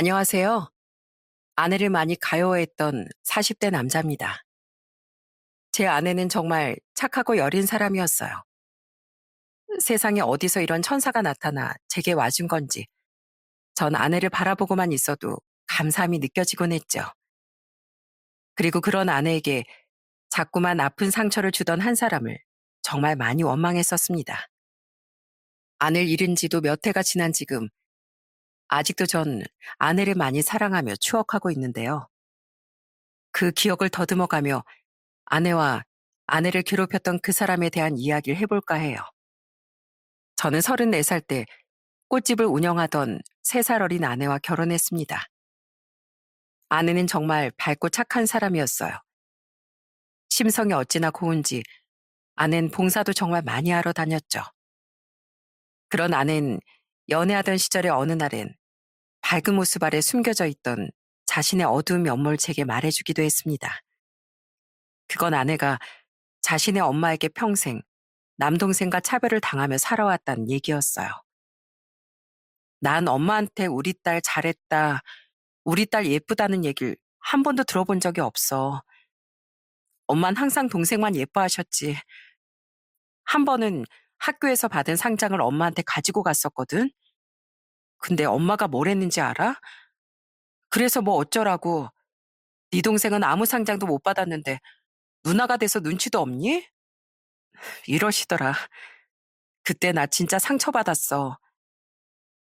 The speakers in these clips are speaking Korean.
안녕하세요. 아내를 많이 가여워했던 40대 남자입니다. 제 아내는 정말 착하고 여린 사람이었어요. 세상에 어디서 이런 천사가 나타나 제게 와준 건지 전 아내를 바라보고만 있어도 감사함이 느껴지곤 했죠. 그리고 그런 아내에게 자꾸만 아픈 상처를 주던 한 사람을 정말 많이 원망했었습니다. 아내를 잃은 지도 몇 해가 지난 지금 아직도 전 아내를 많이 사랑하며 추억하고 있는데요. 그 기억을 더듬어가며 아내와 아내를 괴롭혔던 그 사람에 대한 이야기를 해볼까 해요. 저는 34살 때 꽃집을 운영하던 3살 어린 아내와 결혼했습니다. 아내는 정말 밝고 착한 사람이었어요. 심성이 어찌나 고운지 아내는 봉사도 정말 많이 하러 다녔죠. 그런 아내는 연애하던 시절의 어느 날엔 밝은 모습 아래 숨겨져 있던 자신의 어두운 면모를 제게 말해주기도 했습니다. 그건 아내가 자신의 엄마에게 평생 남동생과 차별을 당하며 살아왔다는 얘기였어요. 난 엄마한테 우리 딸 잘했다, 우리 딸 예쁘다는 얘기를 한 번도 들어본 적이 없어. 엄만 항상 동생만 예뻐하셨지. 한 번은 학교에서 받은 상장을 엄마한테 가지고 갔었거든. 근데 엄마가 뭘 했는지 알아? 그래서 뭐 어쩌라고. 네 동생은 아무 상장도 못 받았는데 누나가 돼서 눈치도 없니? 이러시더라. 그때 나 진짜 상처받았어.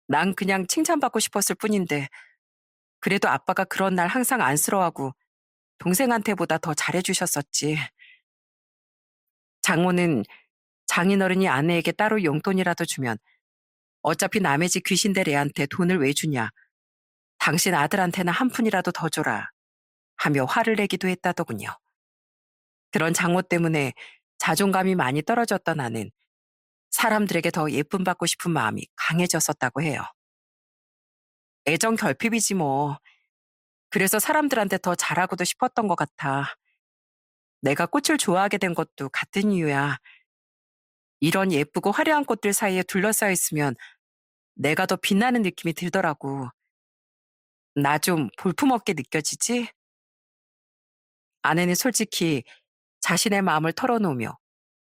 난 그냥 칭찬받고 싶었을 뿐인데 그래도 아빠가 그런 날 항상 안쓰러워하고 동생한테보다 더 잘해주셨었지. 장모는 장인어른이 아내에게 따로 용돈이라도 주면 어차피 남의 집 귀신들 애한테 돈을 왜 주냐. 당신 아들한테는 한 푼이라도 더 줘라. 하며 화를 내기도 했다더군요. 그런 장모 때문에 자존감이 많이 떨어졌던 나는 사람들에게 더 예쁨 받고 싶은 마음이 강해졌었다고 해요. 애정 결핍이지 뭐. 그래서 사람들한테 더 잘하고도 싶었던 것 같아. 내가 꽃을 좋아하게 된 것도 같은 이유야. 이런 예쁘고 화려한 꽃들 사이에 둘러싸여 있으면 내가 더 빛나는 느낌이 들더라고. 나 좀 볼품없게 느껴지지? 아내는 솔직히 자신의 마음을 털어놓으며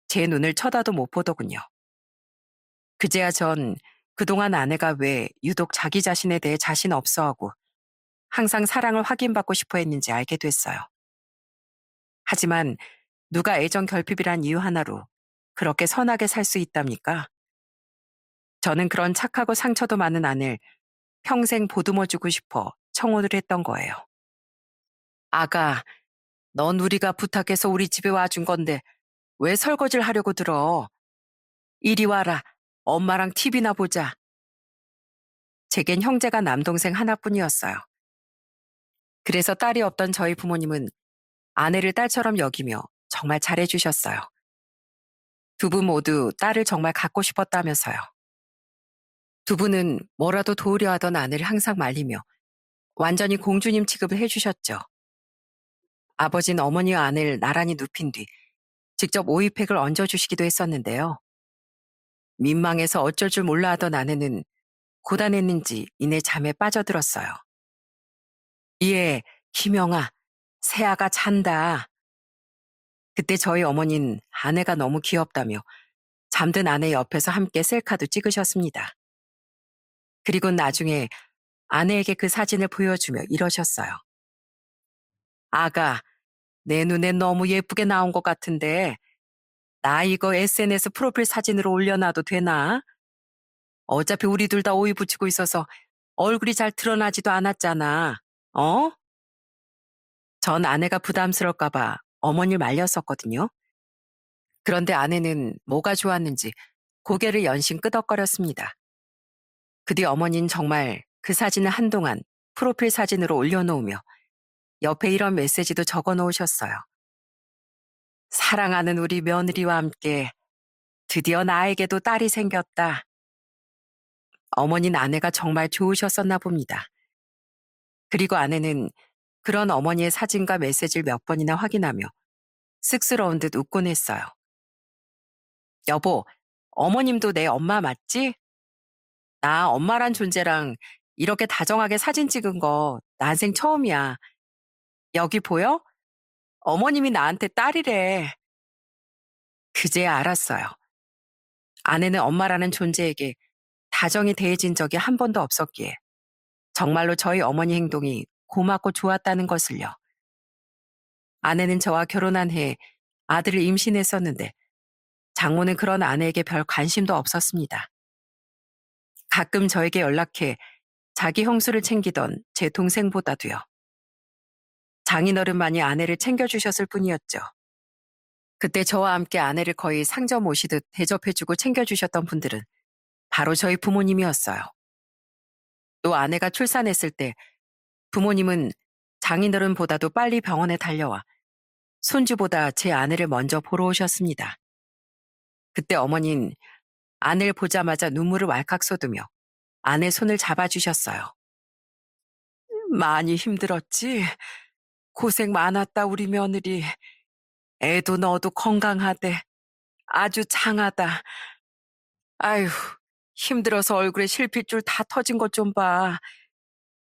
제 눈을 쳐다도 못 보더군요. 그제야 전 그동안 아내가 왜 유독 자기 자신에 대해 자신 없어하고 항상 사랑을 확인받고 싶어 했는지 알게 됐어요. 하지만 누가 애정 결핍이란 이유 하나로 그렇게 선하게 살 수 있답니까? 저는 그런 착하고 상처도 많은 아내를 평생 보듬어주고 싶어 청혼을 했던 거예요. 아가, 넌 우리가 부탁해서 우리 집에 와준 건데 왜 설거지를 하려고 들어? 이리 와라. 엄마랑 TV나 보자. 제겐 형제가 남동생 하나뿐이었어요. 그래서 딸이 없던 저희 부모님은 아내를 딸처럼 여기며 정말 잘해주셨어요. 두 분 모두 딸을 정말 갖고 싶었다면서요. 두 분은 뭐라도 도우려 하던 아내를 항상 말리며 완전히 공주님 취급을 해주셨죠. 아버지는 어머니와 아내를 나란히 눕힌 뒤 직접 오이팩을 얹어주시기도 했었는데요. 민망해서 어쩔 줄 몰라 하던 아내는 고단했는지 이내 잠에 빠져들었어요. 이에 김영아, 새아가 잔다. 그때 저희 어머니는 아내가 너무 귀엽다며 잠든 아내 옆에서 함께 셀카도 찍으셨습니다. 그리고 나중에 아내에게 그 사진을 보여주며 이러셨어요. 아가, 내 눈엔 너무 예쁘게 나온 것 같은데 나 이거 SNS 프로필 사진으로 올려놔도 되나? 어차피 우리 둘 다 오이 붙이고 있어서 얼굴이 잘 드러나지도 않았잖아. 어? 전 아내가 부담스러울까봐 어머니를 말렸었거든요. 그런데 아내는 뭐가 좋았는지 고개를 연신 끄덕거렸습니다. 그 뒤 어머니는 정말 그 사진을 한동안 프로필 사진으로 올려놓으며 옆에 이런 메시지도 적어 놓으셨어요. 사랑하는 우리 며느리와 함께 드디어 나에게도 딸이 생겼다. 어머니는 아내가 정말 좋으셨었나 봅니다. 그리고 아내는 그런 어머니의 사진과 메시지를 몇 번이나 확인하며 쑥스러운 듯 웃곤 했어요. 여보, 어머님도 내 엄마 맞지? 나 엄마란 존재랑 이렇게 다정하게 사진 찍은 거 난생 처음이야. 여기 보여? 어머님이 나한테 딸이래. 그제야 알았어요. 아내는 엄마라는 존재에게 다정히 대해진 적이 한 번도 없었기에 정말로 저희 어머니 행동이 고맙고 좋았다는 것을요. 아내는 저와 결혼한 해에 아들을 임신했었는데 장모는 그런 아내에게 별 관심도 없었습니다. 가끔 저에게 연락해 자기 형수를 챙기던 제 동생보다도요. 장인어른만이 아내를 챙겨주셨을 뿐이었죠. 그때 저와 함께 아내를 거의 상점 오시듯 대접해주고 챙겨주셨던 분들은 바로 저희 부모님이었어요. 또 아내가 출산했을 때 부모님은 장인어른보다도 빨리 병원에 달려와 손주보다 제 아내를 먼저 보러 오셨습니다. 그때 어머닌 아내를 보자마자 눈물을 왈칵 쏟으며 아내 손을 잡아주셨어요. 많이 힘들었지? 고생 많았다, 우리 며느리. 애도 너도 건강하대. 아주 장하다. 아휴, 힘들어서 얼굴에 실핏줄 다 터진 것 좀 봐.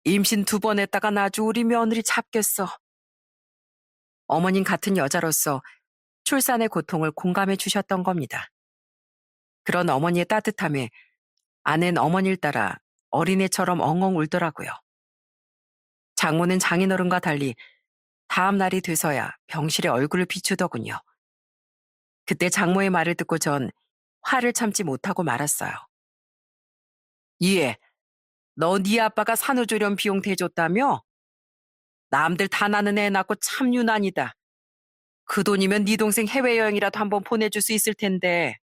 임신 2번 했다가 아주 우리 며느리 잡겠어. 어머님 같은 여자로서 출산의 고통을 공감해 주셨던 겁니다. 그런 어머니의 따뜻함에 아내는 어머니를 따라 어린애처럼 엉엉 울더라고요. 장모는 장인어른과 달리 다음 날이 돼서야 병실에 얼굴을 비추더군요. 그때 장모의 말을 듣고 전 화를 참지 못하고 말았어요. 이해, 너 네 아빠가 산후조리원 비용 대줬다며? 남들 다 나는 애 낳고 참 유난이다. 그 돈이면 네 동생 해외여행이라도 한번 보내줄 수 있을 텐데.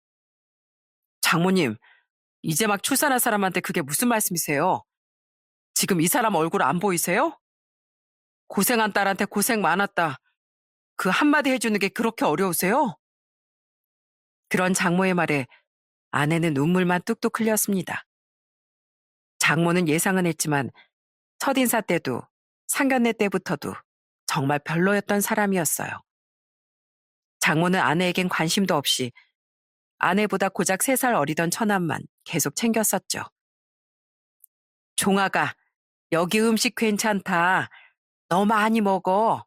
장모님, 이제 막 출산한 사람한테 그게 무슨 말씀이세요? 지금 이 사람 얼굴 안 보이세요? 고생한 딸한테 고생 많았다. 그 한마디 해주는 게 그렇게 어려우세요? 그런 장모의 말에 아내는 눈물만 뚝뚝 흘렸습니다. 장모는 예상은 했지만 첫인사 때도 상견례 때부터도 정말 별로였던 사람이었어요. 장모는 아내에겐 관심도 없이 아내보다 고작 3살 어리던 처남만 계속 챙겼었죠. 종아가, 여기 음식 괜찮다. 너 많이 먹어.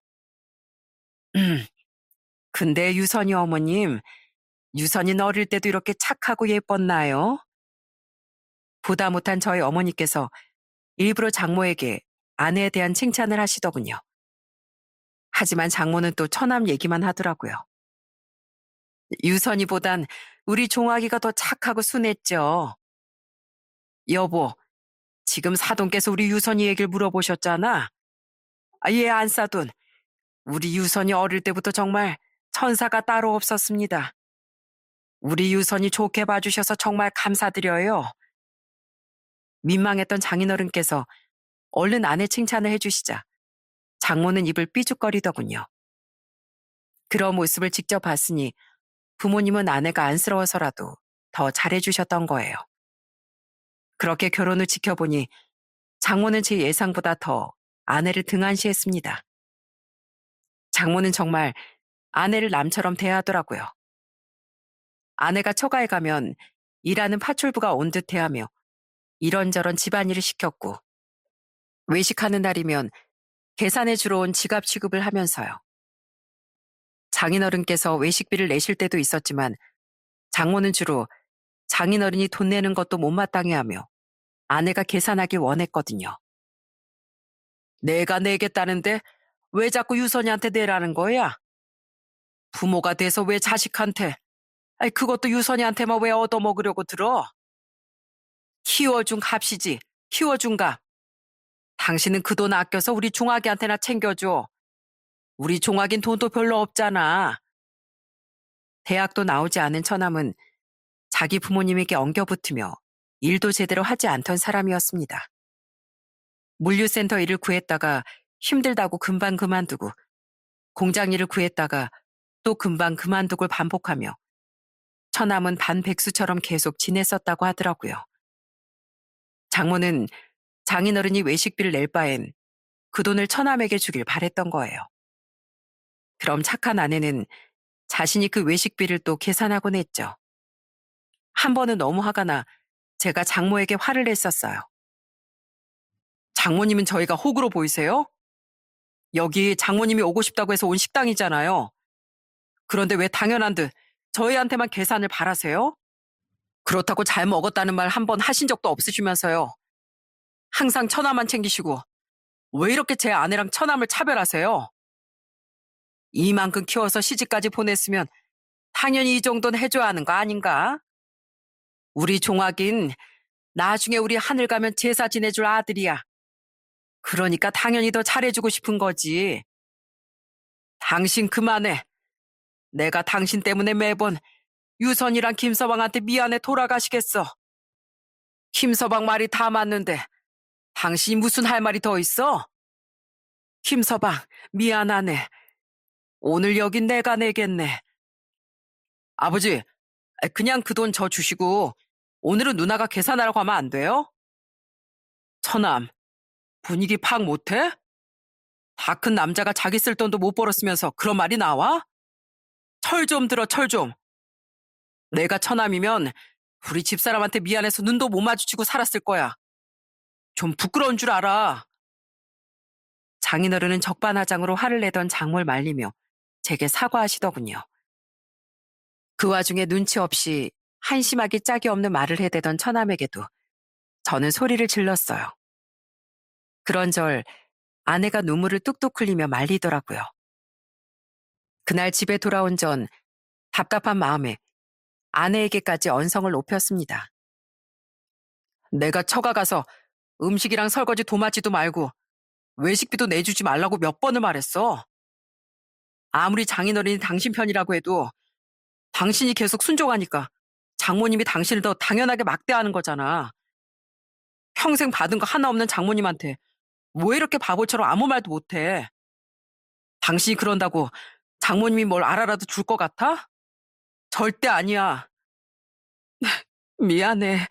근데 유선이 어머님, 유선이 어릴 때도 이렇게 착하고 예뻤나요? 보다 못한 저희 어머니께서 일부러 장모에게 아내에 대한 칭찬을 하시더군요. 하지만 장모는 또 처남 얘기만 하더라고요. 유선이보단 우리 종아기가 더 착하고 순했죠. 여보, 지금 사돈께서 우리 유선이 얘기를 물어보셨잖아. 얘 안 사돈, 우리 유선이 어릴 때부터 정말 천사가 따로 없었습니다. 우리 유선이 좋게 봐주셔서 정말 감사드려요. 민망했던 장인어른께서 얼른 아내 칭찬을 해주시자 장모는 입을 삐죽거리더군요. 그런 모습을 직접 봤으니 부모님은 아내가 안쓰러워서라도 더 잘해주셨던 거예요. 그렇게 결혼을 지켜보니 장모는 제 예상보다 더 아내를 등한시했습니다. 장모는 정말 아내를 남처럼 대하더라고요. 아내가 처가에 가면 일하는 파출부가 온 듯 해하며 이런저런 집안일을 시켰고 외식하는 날이면 계산해 주러 온 지갑 취급을 하면서요. 장인어른께서 외식비를 내실 때도 있었지만 장모는 주로 장인어른이 돈 내는 것도 못마땅해 하며 아내가 계산하길 원했거든요. 내가 내겠다는데 왜 자꾸 유선이한테 내라는 거야? 부모가 돼서 왜 자식한테, 그것도 유선이한테만 왜 얻어먹으려고 들어? 키워준 값이지, 키워준 값. 당신은 그 돈 아껴서 우리 종아기한테나 챙겨줘. 우리 종아긴 돈도 별로 없잖아. 대학도 나오지 않은 처남은 자기 부모님에게 엉겨붙으며 일도 제대로 하지 않던 사람이었습니다. 물류센터 일을 구했다가 힘들다고 금방 그만두고 공장 일을 구했다가 또 금방 그만두고 반복하며 처남은 반백수처럼 계속 지냈었다고 하더라고요. 장모는 장인어른이 외식비를 낼 바엔 그 돈을 처남에게 주길 바랬던 거예요. 그럼 착한 아내는 자신이 그 외식비를 또 계산하곤 했죠. 한 번은 너무 화가 나 제가 장모에게 화를 냈었어요. 장모님은 저희가 호구로 보이세요? 여기 장모님이 오고 싶다고 해서 온 식당이잖아요. 그런데 왜 당연한 듯 저희한테만 계산을 바라세요? 그렇다고 잘 먹었다는 말 한 번 하신 적도 없으시면서요. 항상 처남만 챙기시고 왜 이렇게 제 아내랑 처남을 차별하세요? 이만큼 키워서 시집까지 보냈으면 당연히 이 정도는 해줘야 하는 거 아닌가? 우리 종학인 나중에 우리 하늘 가면 제사 지내줄 아들이야. 그러니까 당연히 더 잘해주고 싶은 거지. 당신 그만해. 내가 당신 때문에 매번 유선이랑 김서방한테 미안해 돌아가시겠어. 김서방 말이 다 맞는데 당신이 무슨 할 말이 더 있어? 김서방, 미안하네. 오늘 여긴 내가 내겠네. 아버지, 그냥 그 돈 저 주시고 오늘은 누나가 계산하라고 하면 안 돼요? 처남, 분위기 파악 못해? 다 큰 남자가 자기 쓸 돈도 못 벌었으면서 그런 말이 나와? 철 좀 들어, 철 좀. 내가 처남이면 우리 집사람한테 미안해서 눈도 못 마주치고 살았을 거야. 좀 부끄러운 줄 알아. 장인어른은 적반하장으로 화를 내던 장모를 말리며 제게 사과하시더군요. 그 와중에 눈치 없이 한심하기 짝이 없는 말을 해대던 처남에게도 저는 소리를 질렀어요. 그런절 아내가 눈물을 뚝뚝 흘리며 말리더라고요. 그날 집에 돌아온 전 답답한 마음에 아내에게까지 언성을 높였습니다. 내가 처가 가서 음식이랑 설거지 도맡지도 말고 외식비도 내주지 말라고 몇 번을 말했어. 아무리 장인어른이 당신 편이라고 해도 당신이 계속 순종하니까 장모님이 당신을 더 당연하게 막대하는 거잖아. 평생 받은 거 하나 없는 장모님한테 왜 이렇게 바보처럼 아무 말도 못해? 당신이 그런다고 장모님이 뭘 알아라도 줄 것 같아? 절대 아니야. 미안해.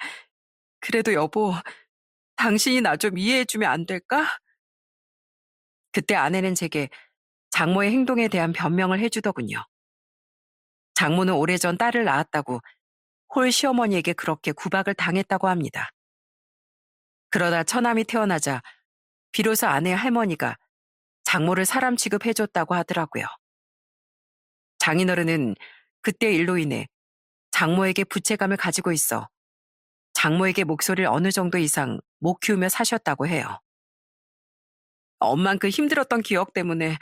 그래도 여보, 당신이 나 좀 이해해주면 안 될까? 그때 아내는 제게 장모의 행동에 대한 변명을 해주더군요. 장모는 오래전 딸을 낳았다고 홀 시어머니에게 그렇게 구박을 당했다고 합니다. 그러다 처남이 태어나자 비로소 아내의 할머니가 장모를 사람 취급해줬다고 하더라고요. 장인어른은 그때 일로 인해 장모에게 부채감을 가지고 있어 장모에게 목소리를 어느 정도 이상 못 키우며 사셨다고 해요. 엄만 그 힘들었던 기억 때문에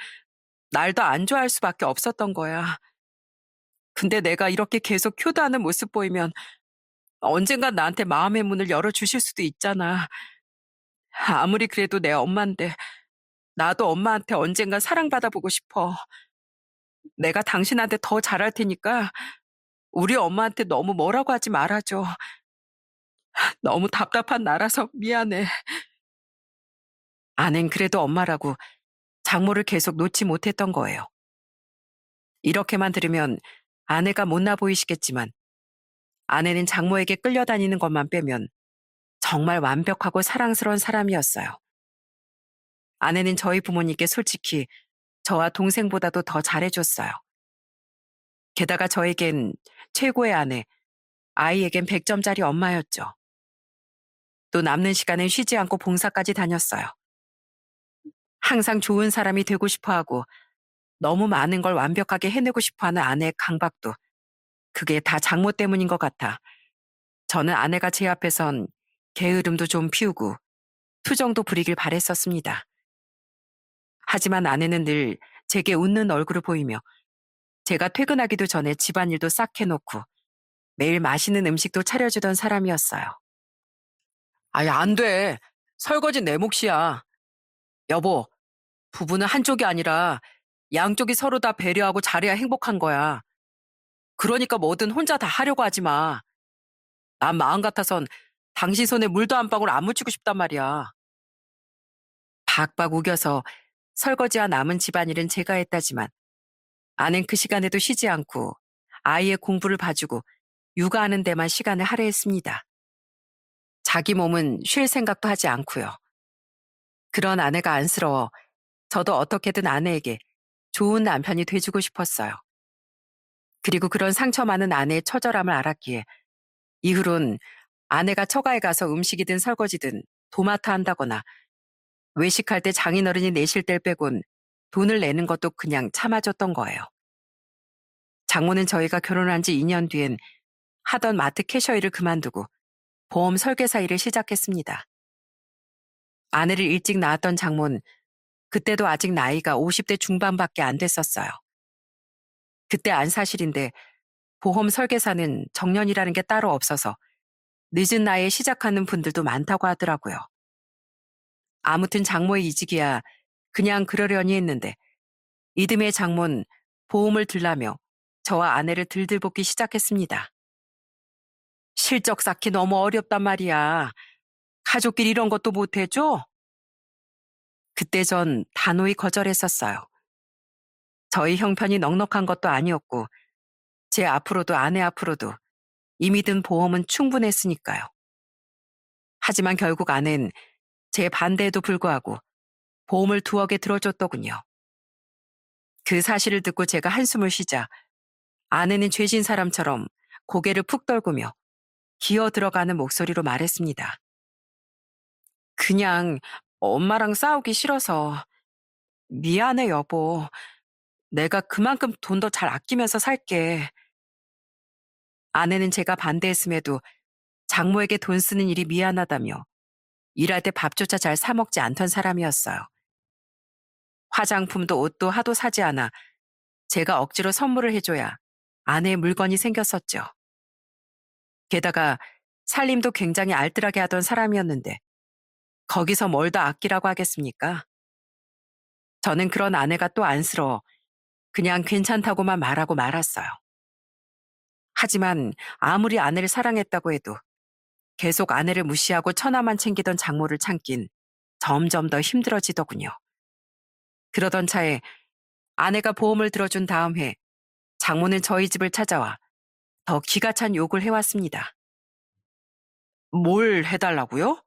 날 더 안 좋아할 수밖에 없었던 거야. 근데 내가 이렇게 계속 효도하는 모습 보이면 언젠간 나한테 마음의 문을 열어주실 수도 있잖아. 아무리 그래도 내 엄마인데 나도 엄마한테 언젠간 사랑받아보고 싶어. 내가 당신한테 더 잘할 테니까 우리 엄마한테 너무 뭐라고 하지 말아줘. 너무 답답한 나라서 미안해. 아낸 그래도 엄마라고 장모를 계속 놓지 못했던 거예요. 이렇게만 들으면 아내가 못나 보이시겠지만 아내는 장모에게 끌려다니는 것만 빼면 정말 완벽하고 사랑스러운 사람이었어요. 아내는 저희 부모님께 솔직히 저와 동생보다도 더 잘해줬어요. 게다가 저에겐 최고의 아내, 아이에겐 100점짜리 엄마였죠. 또 남는 시간엔 쉬지 않고 봉사까지 다녔어요. 항상 좋은 사람이 되고 싶어 하고 너무 많은 걸 완벽하게 해내고 싶어 하는 아내의 강박도 그게 다 장모 때문인 것 같아. 저는 아내가 제 앞에선 게으름도 좀 피우고 투정도 부리길 바랬었습니다. 하지만 아내는 늘 제게 웃는 얼굴을 보이며 제가 퇴근하기도 전에 집안일도 싹 해놓고 매일 맛있는 음식도 차려주던 사람이었어요. 아예 안 돼. 설거지 내 몫이야. 여보, 부부는 한쪽이 아니라 양쪽이 서로 다 배려하고 잘해야 행복한 거야. 그러니까 뭐든 혼자 다 하려고 하지 마. 난 마음 같아선 당신 손에 물도 한 방울 안 묻히고 싶단 말이야. 박박 우겨서 설거지와 남은 집안일은 제가 했다지만 아낸 그 시간에도 쉬지 않고 아이의 공부를 봐주고 육아하는 데만 시간을 할애했습니다. 자기 몸은 쉴 생각도 하지 않고요. 그런 아내가 안쓰러워 저도 어떻게든 아내에게 좋은 남편이 돼주고 싶었어요. 그리고 그런 상처 많은 아내의 처절함을 알았기에 이후론 아내가 처가에 가서 음식이든 설거지든 도맡아 한다거나 외식할 때 장인어른이 내실 때 빼곤 돈을 내는 것도 그냥 참아줬던 거예요. 장모는 저희가 결혼한 지 2년 뒤엔 하던 마트 캐셔 일을 그만두고 보험 설계사 일을 시작했습니다. 아내를 일찍 낳았던 장모는 그때도 아직 나이가 50대 중반밖에 안 됐었어요. 그때 안 사실인데 보험 설계사는 정년이라는 게 따로 없어서 늦은 나이에 시작하는 분들도 많다고 하더라고요. 아무튼 장모의 이직이야 그냥 그러려니 했는데 이듬해 장모는 보험을 들라며 저와 아내를 들들볶기 시작했습니다. 실적 쌓기 너무 어렵단 말이야. 가족끼리 이런 것도 못 해줘? 그때 전 단호히 거절했었어요. 저희 형편이 넉넉한 것도 아니었고 제 앞으로도 아내 앞으로도 이미 든 보험은 충분했으니까요. 하지만 결국 아내는 제 반대에도 불구하고 보험을 2억에 들어줬더군요. 그 사실을 듣고 제가 한숨을 쉬자 아내는 죄진 사람처럼 고개를 푹 떨구며 기어 들어가는 목소리로 말했습니다. 그냥 엄마랑 싸우기 싫어서 미안해 여보. 내가 그만큼 돈 더 잘 아끼면서 살게. 아내는 제가 반대했음에도 장모에게 돈 쓰는 일이 미안하다며 일할 때 밥조차 잘 사 먹지 않던 사람이었어요. 화장품도 옷도 하도 사지 않아 제가 억지로 선물을 해줘야 아내의 물건이 생겼었죠. 게다가 살림도 굉장히 알뜰하게 하던 사람이었는데 거기서 뭘 더 아끼라고 하겠습니까? 저는 그런 아내가 또 안쓰러워 그냥 괜찮다고만 말하고 말았어요. 하지만 아무리 아내를 사랑했다고 해도 계속 아내를 무시하고 처나만 챙기던 장모를 참긴 점점 더 힘들어지더군요. 그러던 차에 아내가 보험을 들어준 다음 해 장모는 저희 집을 찾아와 더 기가 찬 욕을 해왔습니다. 뭘 해달라고요?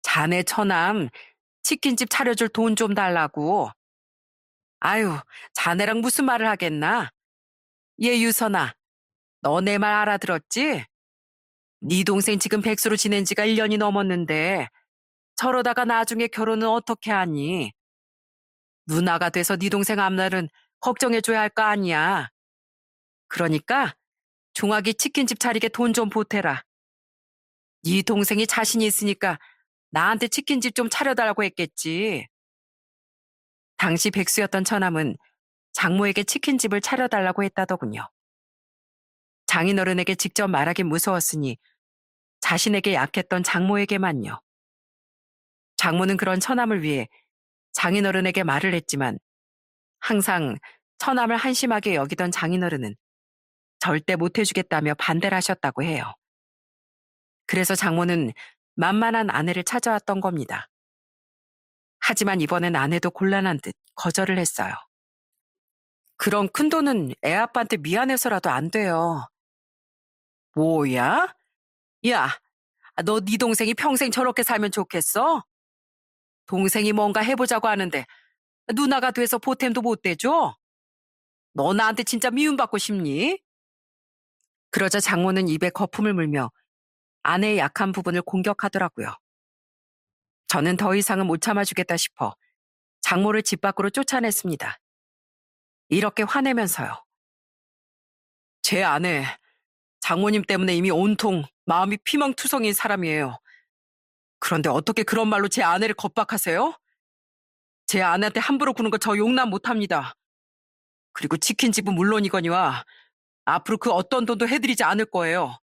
자네 처남 치킨집 차려줄 돈 좀 달라고. 아유, 자네랑 무슨 말을 하겠나? 얘 유선아, 너 내 말 알아들었지? 네 동생 지금 백수로 지낸 지가 1년이 넘었는데 저러다가 나중에 결혼은 어떻게 하니? 누나가 돼서 네 동생 앞날은 걱정해줘야 할 거 아니야. 그러니까 종아기 치킨집 차리게 돈 좀 보태라. 네 동생이 자신이 있으니까 나한테 치킨집 좀 차려달라고 했겠지. 당시 백수였던 처남은 장모에게 치킨집을 차려달라고 했다더군요. 장인어른에게 직접 말하긴 무서웠으니 자신에게 약했던 장모에게만요. 장모는 그런 처남을 위해 장인어른에게 말을 했지만 항상 처남을 한심하게 여기던 장인어른은 절대 못해주겠다며 반대를 하셨다고 해요. 그래서 장모는 만만한 아내를 찾아왔던 겁니다. 하지만 이번엔 아내도 곤란한 듯 거절을 했어요. 그런 큰돈은 애 아빠한테 미안해서라도 안 돼요. 뭐야? 야, 너 네 동생이 평생 저렇게 살면 좋겠어? 동생이 뭔가 해보자고 하는데 누나가 돼서 보탬도 못 대줘? 너 나한테 진짜 미움받고 싶니? 그러자 장모는 입에 거품을 물며 아내의 약한 부분을 공격하더라고요. 저는 더 이상은 못 참아주겠다 싶어 장모를 집 밖으로 쫓아냈습니다. 이렇게 화내면서요. 제 아내, 장모님 때문에 이미 온통 마음이 피멍투성인 사람이에요. 그런데 어떻게 그런 말로 제 아내를 겁박하세요? 제 아내한테 함부로 구는 거 저 용납 못합니다. 그리고 치킨집은 물론이거니와 앞으로 그 어떤 돈도 해드리지 않을 거예요.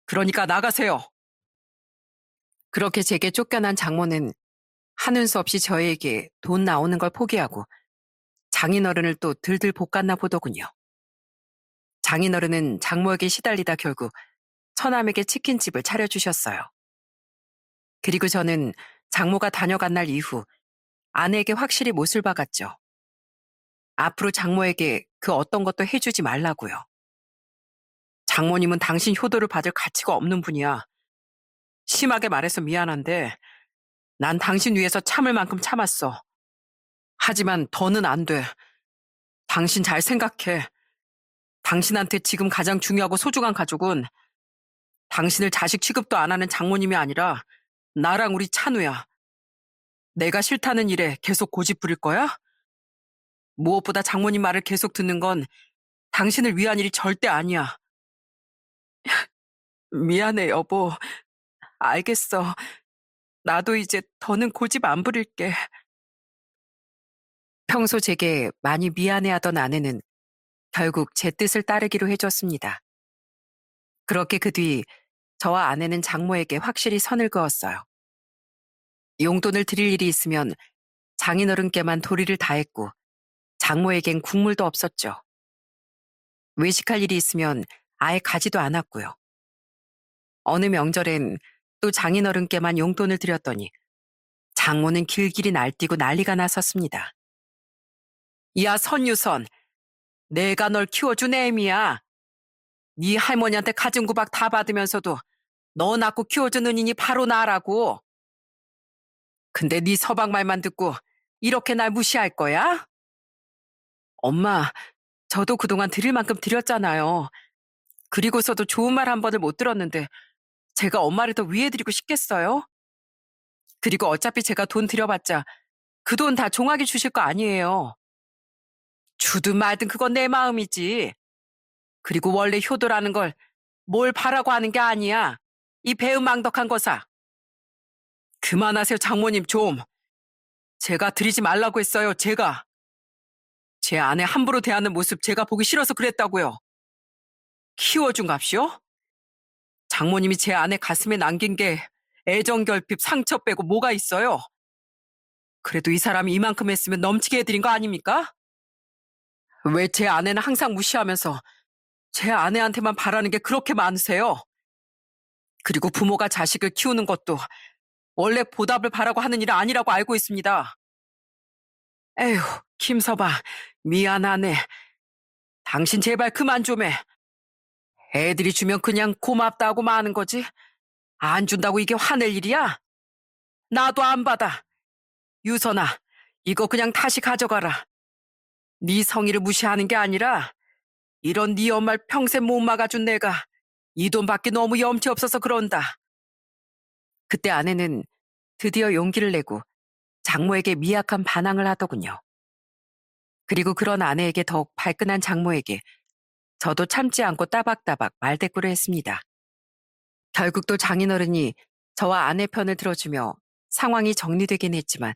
그러니까 나가세요. 그렇게 제게 쫓겨난 장모는 하는 수 없이 저에게 돈 나오는 걸 포기하고 장인어른을 또 들들 볶았나 보더군요. 장인어른은 장모에게 시달리다 결국 처남에게 치킨집을 차려주셨어요. 그리고 저는 장모가 다녀간 날 이후 아내에게 확실히 못을 박았죠. 앞으로 장모에게 그 어떤 것도 해주지 말라고요. 장모님은 당신 효도를 받을 가치가 없는 분이야. 심하게 말해서 미안한데 난 당신 위해서 참을 만큼 참았어. 하지만 더는 안 돼. 당신 잘 생각해. 당신한테 지금 가장 중요하고 소중한 가족은 당신을 자식 취급도 안 하는 장모님이 아니라 나랑 우리 찬우야. 내가 싫다는 일에 계속 고집 부릴 거야? 무엇보다 장모님 말을 계속 듣는 건 당신을 위한 일이 절대 아니야. 미안해, 여보. 알겠어. 나도 이제 더는 고집 안 부릴게. 평소 제게 많이 미안해하던 아내는 결국 제 뜻을 따르기로 해줬습니다. 그렇게 그 뒤 저와 아내는 장모에게 확실히 선을 그었어요. 용돈을 드릴 일이 있으면 장인어른께만 도리를 다했고 장모에겐 국물도 없었죠. 외식할 일이 있으면 아예 가지도 않았고요. 어느 명절엔 또 장인어른께만 용돈을 드렸더니 장모는 길길이 날뛰고 난리가 났었습니다. 야, 선유선, 내가 널 키워준 애미야. 네 할머니한테 가진 구박 다 받으면서도 너 낳고 키워준 은인이 바로 나라고. 근데 네 서방 말만 듣고 이렇게 날 무시할 거야? 엄마, 저도 그동안 드릴 만큼 드렸잖아요. 그리고서도 좋은 말 한 번을 못 들었는데 제가 엄마를 더 위해드리고 싶겠어요? 그리고 어차피 제가 돈 드려봤자 그 돈 다 종하게 주실 거 아니에요. 주든 말든 그건 내 마음이지. 그리고 원래 효도라는 걸 뭘 바라고 하는 게 아니야. 이 배은망덕한 거사. 그만하세요, 장모님 좀. 제가 드리지 말라고 했어요, 제가. 제 아내 함부로 대하는 모습 제가 보기 싫어서 그랬다고요. 키워준 값이요? 장모님이 제 아내 가슴에 남긴 게 애정결핍 상처 빼고 뭐가 있어요? 그래도 이 사람이 이만큼 했으면 넘치게 해드린 거 아닙니까? 왜 제 아내는 항상 무시하면서 제 아내한테만 바라는 게 그렇게 많으세요? 그리고 부모가 자식을 키우는 것도 원래 보답을 바라고 하는 일은 아니라고 알고 있습니다. 에휴, 김서방, 미안하네. 당신 제발 그만 좀 해. 애들이 주면 그냥 고맙다고 마는 거지. 안 준다고 이게 화낼 일이야? 나도 안 받아. 유선아, 이거 그냥 다시 가져가라. 네 성의를 무시하는 게 아니라 이런 네 엄마를 평생 못 막아준 내가 이 돈 받기 너무 염치 없어서 그런다. 그때 아내는 드디어 용기를 내고 장모에게 미약한 반항을 하더군요. 그리고 그런 아내에게 더욱 발끈한 장모에게 저도 참지 않고 따박따박 말대꾸를 했습니다. 결국 또 장인어른이 저와 아내 편을 들어주며 상황이 정리되긴 했지만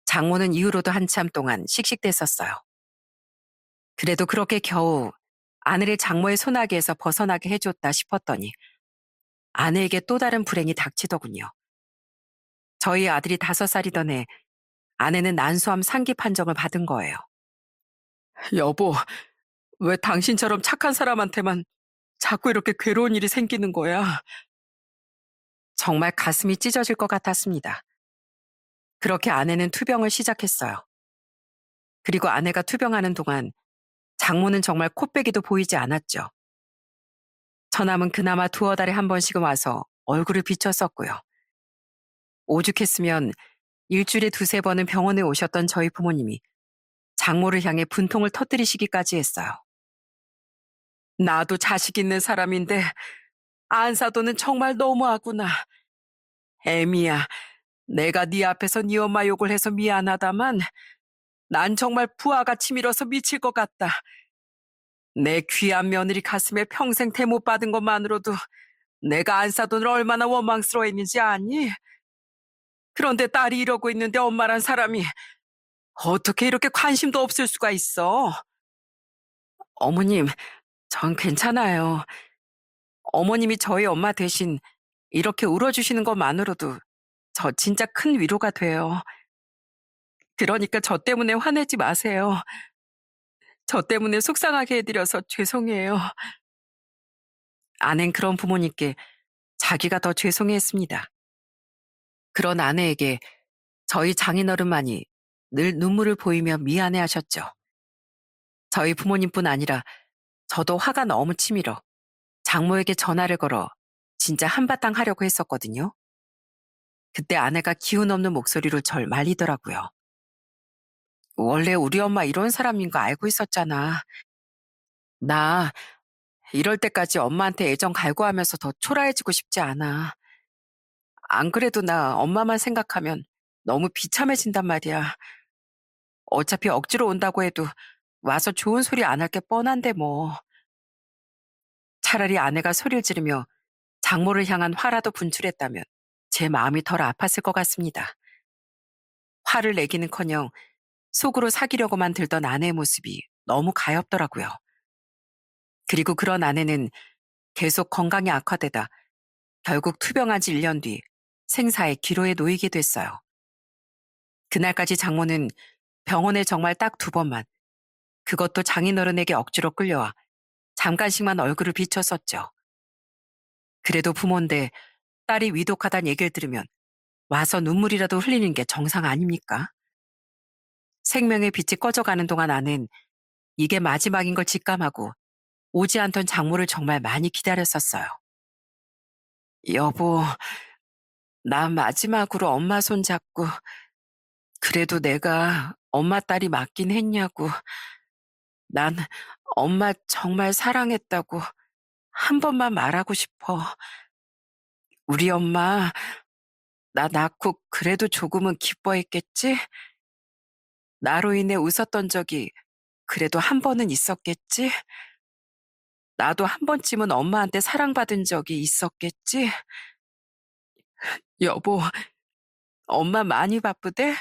장모는 이후로도 한참 동안 씩씩댔었어요. 그래도 그렇게 겨우 아내를 장모의 소나기에서 벗어나게 해줬다 싶었더니 아내에게 또 다른 불행이 닥치더군요. 저희 아들이 5살이던 해 아내는 난소암 상기 판정을 받은 거예요. 여보, 왜 당신처럼 착한 사람한테만 자꾸 이렇게 괴로운 일이 생기는 거야? 정말 가슴이 찢어질 것 같았습니다. 그렇게 아내는 투병을 시작했어요. 그리고 아내가 투병하는 동안 장모는 정말 코빼기도 보이지 않았죠. 처남은 그나마 두어 달에 한 번씩은 와서 얼굴을 비쳤었고요. 오죽했으면 일주일에 2~3번은 병원에 오셨던 저희 부모님이 장모를 향해 분통을 터뜨리시기까지 했어요. 나도 자식 있는 사람인데 안사도는 정말 너무하구나. 애미야, 내가 네 앞에서 네 엄마 욕을 해서 미안하다만 난 정말 부하가 치밀어서 미칠 것 같다. 내 귀한 며느리 가슴에 평생 대 못 받은 것만으로도 내가 안사돈을 얼마나 원망스러워했는지 아니? 그런데 딸이 이러고 있는데 엄마란 사람이 어떻게 이렇게 관심도 없을 수가 있어? 어머님, 전 괜찮아요. 어머님이 저희 엄마 대신 이렇게 울어주시는 것만으로도 저 진짜 큰 위로가 돼요. 그러니까 저 때문에 화내지 마세요. 저 때문에 속상하게 해드려서 죄송해요. 아낸 그런 부모님께 자기가 더 죄송해했습니다. 그런 아내에게 저희 장인어른만이 늘 눈물을 보이며 미안해하셨죠. 저희 부모님뿐 아니라 저도 화가 너무 치밀어 장모에게 전화를 걸어 진짜 한바탕 하려고 했었거든요. 그때 아내가 기운 없는 목소리로 절 말리더라고요. 원래 우리 엄마 이런 사람인 거 알고 있었잖아. 나 이럴 때까지 엄마한테 애정 갈구하면서 더 초라해지고 싶지 않아. 안 그래도 나 엄마만 생각하면 너무 비참해진단 말이야. 어차피 억지로 온다고 해도 와서 좋은 소리 안 할 게 뻔한데 뭐. 차라리 아내가 소리를 지르며 장모를 향한 화라도 분출했다면 제 마음이 덜 아팠을 것 같습니다. 화를 내기는커녕 속으로 사귀려고만 들던 아내의 모습이 너무 가엾더라고요. 그리고 그런 아내는 계속 건강이 악화되다 결국 투병한 지 1년 뒤 생사의 기로에 놓이게 됐어요. 그날까지 장모는 병원에 정말 딱 2번만, 그것도 장인어른에게 억지로 끌려와 잠깐씩만 얼굴을 비쳤었죠. 그래도 부모인데 딸이 위독하다는 얘기를 들으면 와서 눈물이라도 흘리는 게 정상 아닙니까? 생명의 빛이 꺼져가는 동안 나는 이게 마지막인 걸 직감하고 오지 않던 장모를 정말 많이 기다렸었어요. 여보, 나 마지막으로 엄마 손 잡고 그래도 내가 엄마 딸이 맞긴 했냐고. 난 엄마 정말 사랑했다고 한 번만 말하고 싶어. 우리 엄마 나 낳고 그래도 조금은 기뻐했겠지? 나로 인해 웃었던 적이 그래도 한 번은 있었겠지? 나도 한 번쯤은 엄마한테 사랑받은 적이 있었겠지? 여보, 엄마 많이 바쁘대?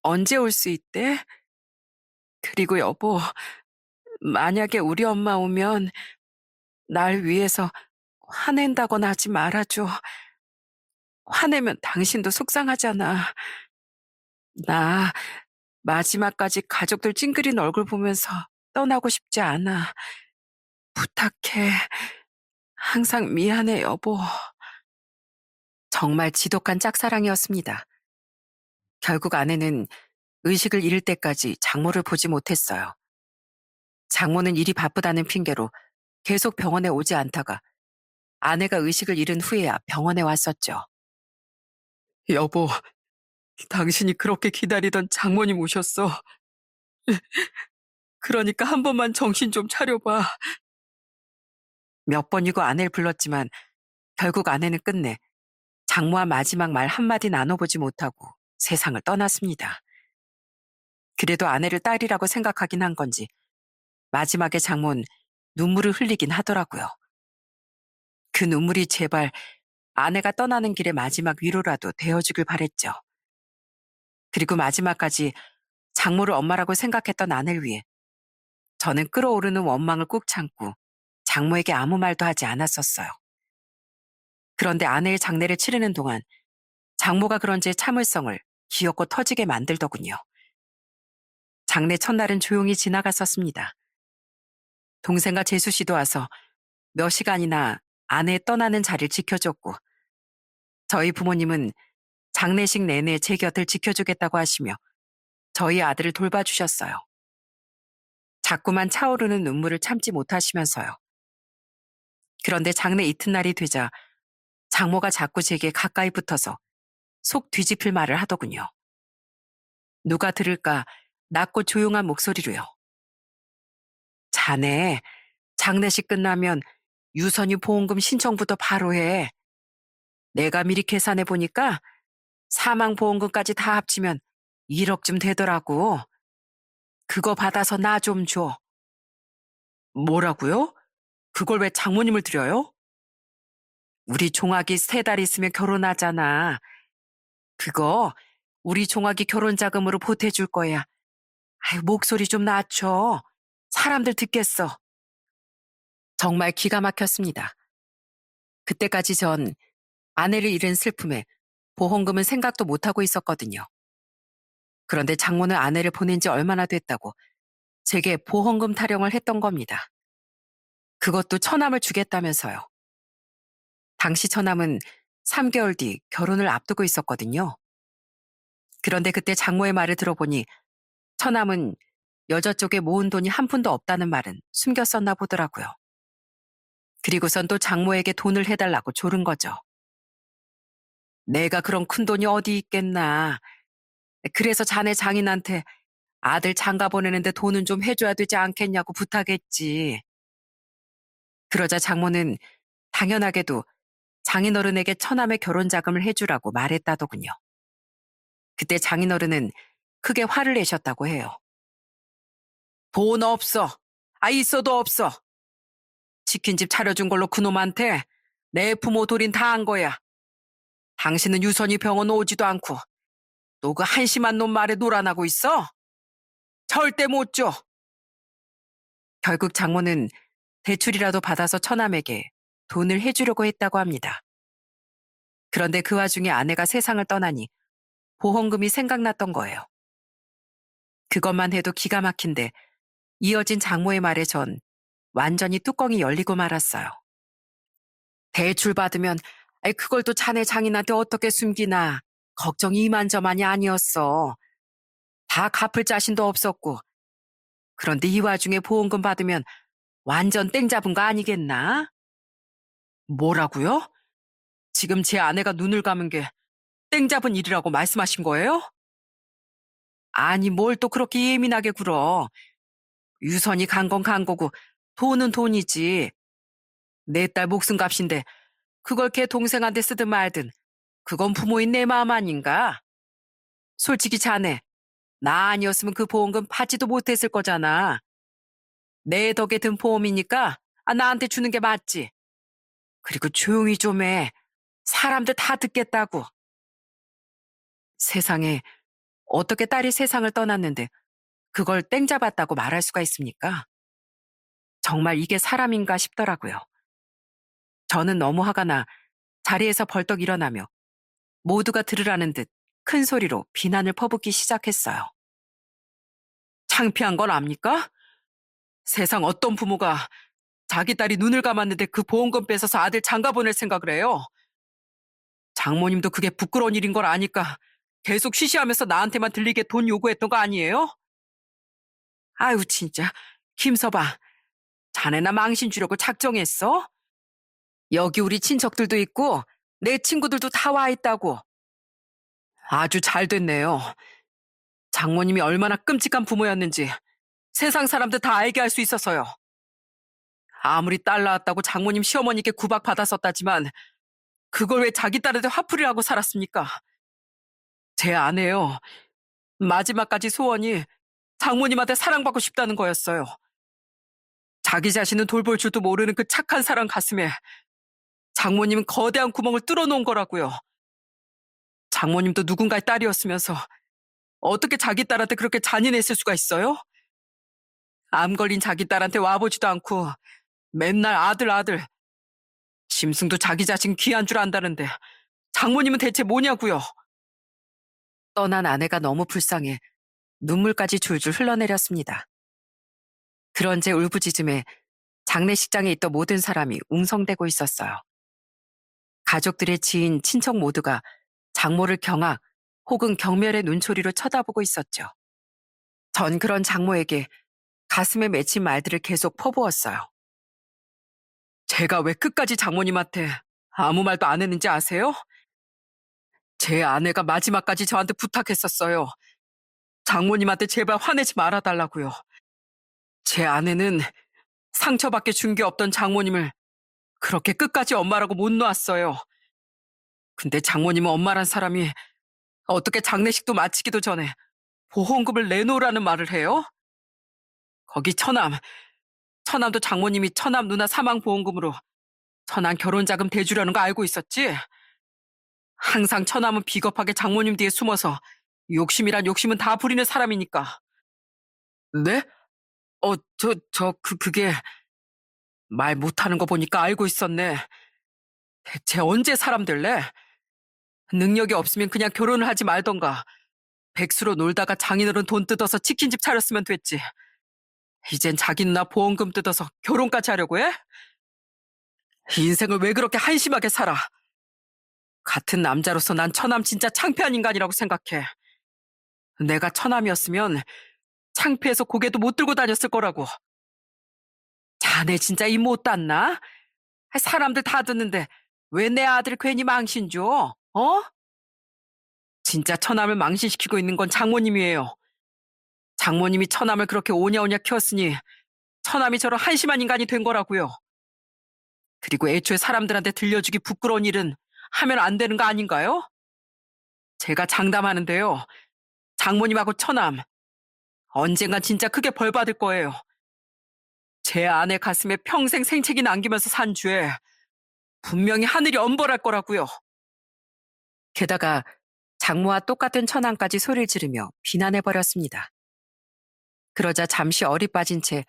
언제 올 수 있대? 그리고 여보, 만약에 우리 엄마 오면 날 위해서 화낸다거나 하지 말아줘. 화내면 당신도 속상하잖아. 나 마지막까지 가족들 찡그린 얼굴 보면서 떠나고 싶지 않아. 부탁해. 항상 미안해, 여보. 정말 지독한 짝사랑이었습니다. 결국 아내는 의식을 잃을 때까지 장모를 보지 못했어요. 장모는 일이 바쁘다는 핑계로 계속 병원에 오지 않다가 아내가 의식을 잃은 후에야 병원에 왔었죠. 여보, 당신이 그렇게 기다리던 장모님 오셨어. 그러니까 한 번만 정신 좀 차려봐. 몇 번이고 아내를 불렀지만 결국 아내는 끝내 장모와 마지막 말 한마디 나눠보지 못하고 세상을 떠났습니다. 그래도 아내를 딸이라고 생각하긴 한 건지 마지막에 장모는 눈물을 흘리긴 하더라고요. 그 눈물이 제발 아내가 떠나는 길의 마지막 위로라도 되어주길 바랬죠. 그리고 마지막까지 장모를 엄마라고 생각했던 아내를 위해 저는 끓어오르는 원망을 꾹 참고 장모에게 아무 말도 하지 않았었어요. 그런데 아내의 장례를 치르는 동안 장모가 그런 제 참을성을 기어코 터지게 만들더군요. 장례 첫날은 조용히 지나갔었습니다. 동생과 재수 씨도 와서 몇 시간이나 아내 떠나는 자리를 지켜줬고 저희 부모님은 장례식 내내 제 곁을 지켜주겠다고 하시며 저희 아들을 돌봐주셨어요. 자꾸만 차오르는 눈물을 참지 못하시면서요. 그런데 장례 이튿날이 되자 장모가 자꾸 제게 가까이 붙어서 속 뒤집힐 말을 하더군요. 누가 들을까 낮고 조용한 목소리로요. 자네, 장례식 끝나면 유선유 보험금 신청부터 바로 해. 내가 미리 계산해 보니까 사망보험금까지 다 합치면 1억쯤 되더라고. 그거 받아서 나 좀 줘. 뭐라고요? 그걸 왜 장모님을 드려요? 우리 종학이 3달 있으면 결혼하잖아. 그거 우리 종학이 결혼 자금으로 보태줄 거야. 아유, 목소리 좀 낮춰. 사람들 듣겠어. 정말 기가 막혔습니다. 그때까지 전 아내를 잃은 슬픔에 보험금은 생각도 못하고 있었거든요. 그런데 장모는 아내를 보낸 지 얼마나 됐다고 제게 보험금 타령을 했던 겁니다. 그것도 처남을 주겠다면서요. 당시 처남은 3개월 뒤 결혼을 앞두고 있었거든요. 그런데 그때 장모의 말을 들어보니 처남은 여자 쪽에 모은 돈이 한 푼도 없다는 말은 숨겼었나 보더라고요. 그리고선 또 장모에게 돈을 해달라고 조른 거죠. 내가 그런 큰 돈이 어디 있겠나. 그래서 자네 장인한테 아들 장가 보내는데 돈은 좀 해줘야 되지 않겠냐고 부탁했지. 그러자 장모는 당연하게도 장인어른에게 처남의 결혼 자금을 해주라고 말했다더군요. 그때 장인어른은 크게 화를 내셨다고 해요. 돈 없어. 있어도 없어. 치킨집 차려준 걸로 그놈한테 내 부모 돌인 다 한 거야. 당신은 유선이 병원 오지도 않고 또 그 한심한 놈 말에 놀아나고 있어? 절대 못 줘. 결국 장모는 대출이라도 받아서 처남에게 돈을 해주려고 했다고 합니다. 그런데 그 와중에 아내가 세상을 떠나니 보험금이 생각났던 거예요. 그것만 해도 기가 막힌데 이어진 장모의 말에 전 완전히 뚜껑이 열리고 말았어요. 대출 받으면 그걸 또 자네 장인한테 어떻게 숨기나 걱정이 이만저만이 아니었어. 다 갚을 자신도 없었고. 그런데 이 와중에 보험금 받으면 완전 땡 잡은 거 아니겠나? 뭐라고요? 지금 제 아내가 눈을 감은 게 땡 잡은 일이라고 말씀하신 거예요? 아니 뭘 또 그렇게 예민하게 굴어. 유선이 간 건 간 거고 돈은 돈이지. 내 딸 목숨값인데 그걸 걔 동생한테 쓰든 말든 그건 부모인 내 마음 아닌가? 솔직히 자네 나 아니었으면 그 보험금 받지도 못했을 거잖아. 내 덕에 든 보험이니까 나한테 주는 게 맞지. 그리고 조용히 좀 해. 사람들 다 듣겠다고. 세상에 어떻게 딸이 세상을 떠났는데 그걸 땡 잡았다고 말할 수가 있습니까? 정말 이게 사람인가 싶더라고요. 저는 너무 화가 나 자리에서 벌떡 일어나며 모두가 들으라는 듯 큰 소리로 비난을 퍼붓기 시작했어요. 창피한 건 압니까? 세상 어떤 부모가 자기 딸이 눈을 감았는데 그 보험금 뺏어서 아들 장가 보낼 생각을 해요. 장모님도 그게 부끄러운 일인 걸 아니까 계속 쉬쉬하면서 나한테만 들리게 돈 요구했던 거 아니에요? 아유 진짜 김서방 자네나 망신 주려고 작정했어? 여기 우리 친척들도 있고 내 친구들도 다 와 있다고. 아주 잘 됐네요. 장모님이 얼마나 끔찍한 부모였는지 세상 사람들 다 알게 할 수 있어서요. 아무리 딸 낳았다고 장모님 시어머니께 구박받았었다지만 그걸 왜 자기 딸한테 화풀이를 하고 살았습니까? 제 아내요. 마지막까지 소원이 장모님한테 사랑받고 싶다는 거였어요. 자기 자신은 돌볼 줄도 모르는 그 착한 사람 가슴에 장모님은 거대한 구멍을 뚫어놓은 거라고요. 장모님도 누군가의 딸이었으면서 어떻게 자기 딸한테 그렇게 잔인했을 수가 있어요? 암 걸린 자기 딸한테 와보지도 않고 맨날 아들 아들. 짐승도 자기 자신 귀한 줄 안다는데 장모님은 대체 뭐냐고요? 떠난 아내가 너무 불쌍해 눈물까지 줄줄 흘러내렸습니다. 그런 제 울부짖음에 장례식장에 있던 모든 사람이 웅성대고 있었어요. 가족들의 지인, 친척 모두가 장모를 경악 혹은 경멸의 눈초리로 쳐다보고 있었죠. 전 그런 장모에게 가슴에 맺힌 말들을 계속 퍼부었어요. 제가 왜 끝까지 장모님한테 아무 말도 안 했는지 아세요? 제 아내가 마지막까지 저한테 부탁했었어요. 장모님한테 제발 화내지 말아달라고요. 제 아내는 상처밖에 준 게 없던 장모님을 그렇게 끝까지 엄마라고 못 놓았어요. 근데 장모님은 엄마란 사람이 어떻게 장례식도 마치기도 전에 보험금을 내놓으라는 말을 해요? 거기 처남도 장모님이 처남 누나 사망보험금으로 처남 결혼자금 대주려는 거 알고 있었지? 항상 처남은 비겁하게 장모님 뒤에 숨어서 욕심이란 욕심은 다 부리는 사람이니까. 네? 그게 말 못하는 거 보니까 알고 있었네. 대체 언제 사람 될래? 능력이 없으면 그냥 결혼을 하지 말던가. 백수로 놀다가 장인어른 돈 뜯어서 치킨집 차렸으면 됐지. 이젠 자기 누나 보험금 뜯어서 결혼까지 하려고 해? 인생을 왜 그렇게 한심하게 살아? 같은 남자로서 난 처남 진짜 창피한 인간이라고 생각해. 내가 처남이었으면 창피해서 고개도 못 들고 다녔을 거라고. 자네 진짜 이 못 땄나? 사람들 다 듣는데 왜 내 아들 괜히 망신 줘? 어? 진짜 처남을 망신시키고 있는 건 장모님이에요. 장모님이 처남을 그렇게 오냐오냐 키웠으니 처남이 저런 한심한 인간이 된 거라고요. 그리고 애초에 사람들한테 들려주기 부끄러운 일은 하면 안 되는 거 아닌가요? 제가 장담하는데요. 장모님하고 처남, 언젠간 진짜 크게 벌 받을 거예요. 제 아내 가슴에 평생 생채기 남기면서 산 죄, 분명히 하늘이 엄벌할 거라고요. 게다가 장모와 똑같은 처남까지 소리를 지르며 비난해버렸습니다. 그러자 잠시 어리 빠진 채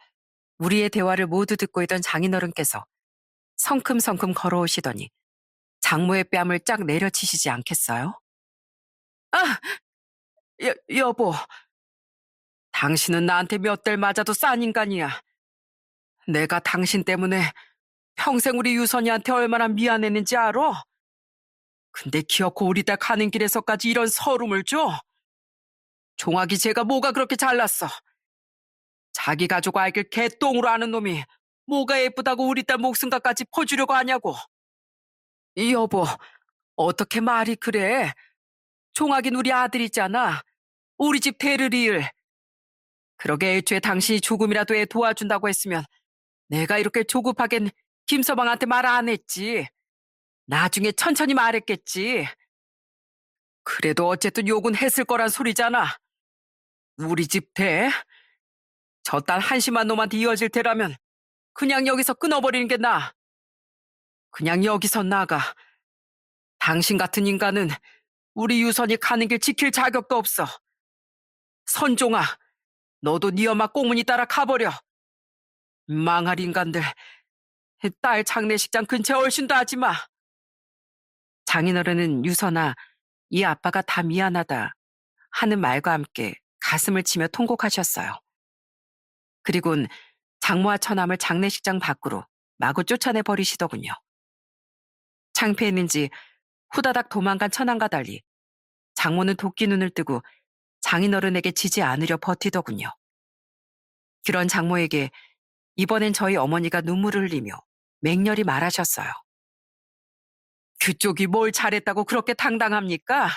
우리의 대화를 모두 듣고 있던 장인어른께서 성큼성큼 걸어오시더니 장모의 뺨을 쫙 내려치시지 않겠어요? 아, 여보, 당신은 나한테 몇 대 맞아도 싼 인간이야. 내가 당신 때문에 평생 우리 유선이한테 얼마나 미안했는지 알아? 근데 기어코 우리 딸 가는 길에서까지 이런 서름을 줘? 종학이 제가 뭐가 그렇게 잘났어? 자기 가족 알길 개똥으로 아는 놈이 뭐가 예쁘다고 우리 딸 목숨값까지 퍼주려고 하냐고. 이 여보, 어떻게 말이 그래? 종학인 우리 아들이잖아. 우리 집 대를 이을. 그러게 애초에 당신이 조금이라도 애 도와준다고 했으면 내가 이렇게 조급하겐 김서방한테 말 안 했지. 나중에 천천히 말했겠지. 그래도 어쨌든 욕은 했을 거란 소리잖아. 우리 집 대? 저 딸 한심한 놈한테 이어질 테라면 그냥 여기서 끊어버리는 게 나아. 그냥 여기서 나가. 당신 같은 인간은 우리 유선이 가는 길 지킬 자격도 없어. 선종아, 너도 네 엄마 꽁무니 따라 가버려. 망할 인간들. 딸 장례식장 근처에 얼씬도 하지 마. 장인어른은 유선아, 이 아빠가 다 미안하다 하는 말과 함께 가슴을 치며 통곡하셨어요. 그리곤 장모와 처남을 장례식장 밖으로 마구 쫓아내 버리시더군요. 창피했는지 후다닥 도망간 처남과 달리 장모는 도끼 눈을 뜨고 장인어른에게 지지 않으려 버티더군요. 그런 장모에게 이번엔 저희 어머니가 눈물을 흘리며 맹렬히 말하셨어요. 그쪽이 뭘 잘했다고 그렇게 당당합니까?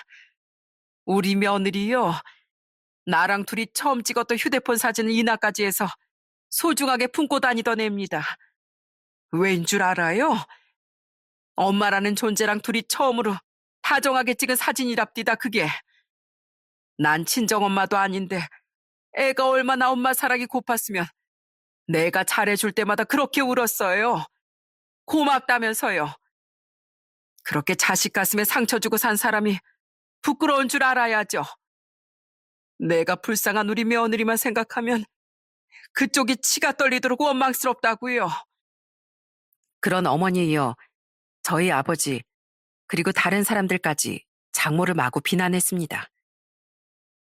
우리 며느리요. 나랑 둘이 처음 찍었던 휴대폰 사진을 인화까지 해서 소중하게 품고 다니던 애입니다. 왠 줄 알아요? 엄마라는 존재랑 둘이 처음으로 다정하게 찍은 사진이랍디다 그게. 난 친정엄마도 아닌데 애가 얼마나 엄마 사랑이 고팠으면 내가 잘해줄 때마다 그렇게 울었어요. 고맙다면서요. 그렇게 자식 가슴에 상처 주고 산 사람이 부끄러운 줄 알아야죠. 내가 불쌍한 우리 며느리만 생각하면 그쪽이 치가 떨리도록 원망스럽다고요. 그런 어머니에 이어 저희 아버지 그리고 다른 사람들까지 장모를 마구 비난했습니다.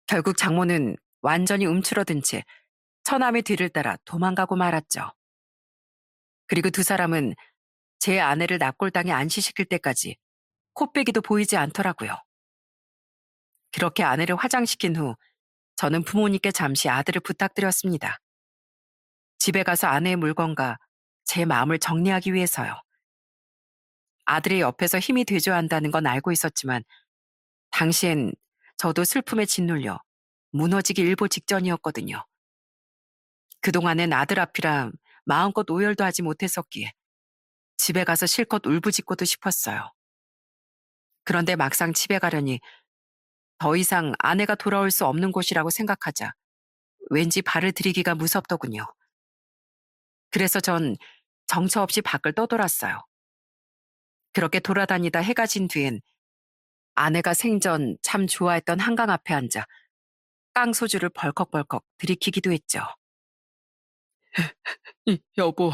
결국 장모는 완전히 움츠러든 채 처남의 뒤를 따라 도망가고 말았죠. 그리고 두 사람은 제 아내를 납골당에 안시시킬 때까지 코빼기도 보이지 않더라고요. 그렇게 아내를 화장시킨 후 저는 부모님께 잠시 아들을 부탁드렸습니다. 집에 가서 아내의 물건과 제 마음을 정리하기 위해서요. 아들의 옆에서 힘이 되줘야 한다는 건 알고 있었지만 당시엔 저도 슬픔에 짓눌려 무너지기 일보 직전이었거든요. 그동안엔 아들 앞이라 마음껏 오열도 하지 못했었기에 집에 가서 실컷 울부짖고도 싶었어요. 그런데 막상 집에 가려니 더 이상 아내가 돌아올 수 없는 곳이라고 생각하자 왠지 발을 들이기가 무섭더군요. 그래서 전 정처 없이 밖을 떠돌았어요. 그렇게 돌아다니다 해가 진 뒤엔 아내가 생전 참 좋아했던 한강 앞에 앉아 깡소주를 벌컥벌컥 들이키기도 했죠. 여보,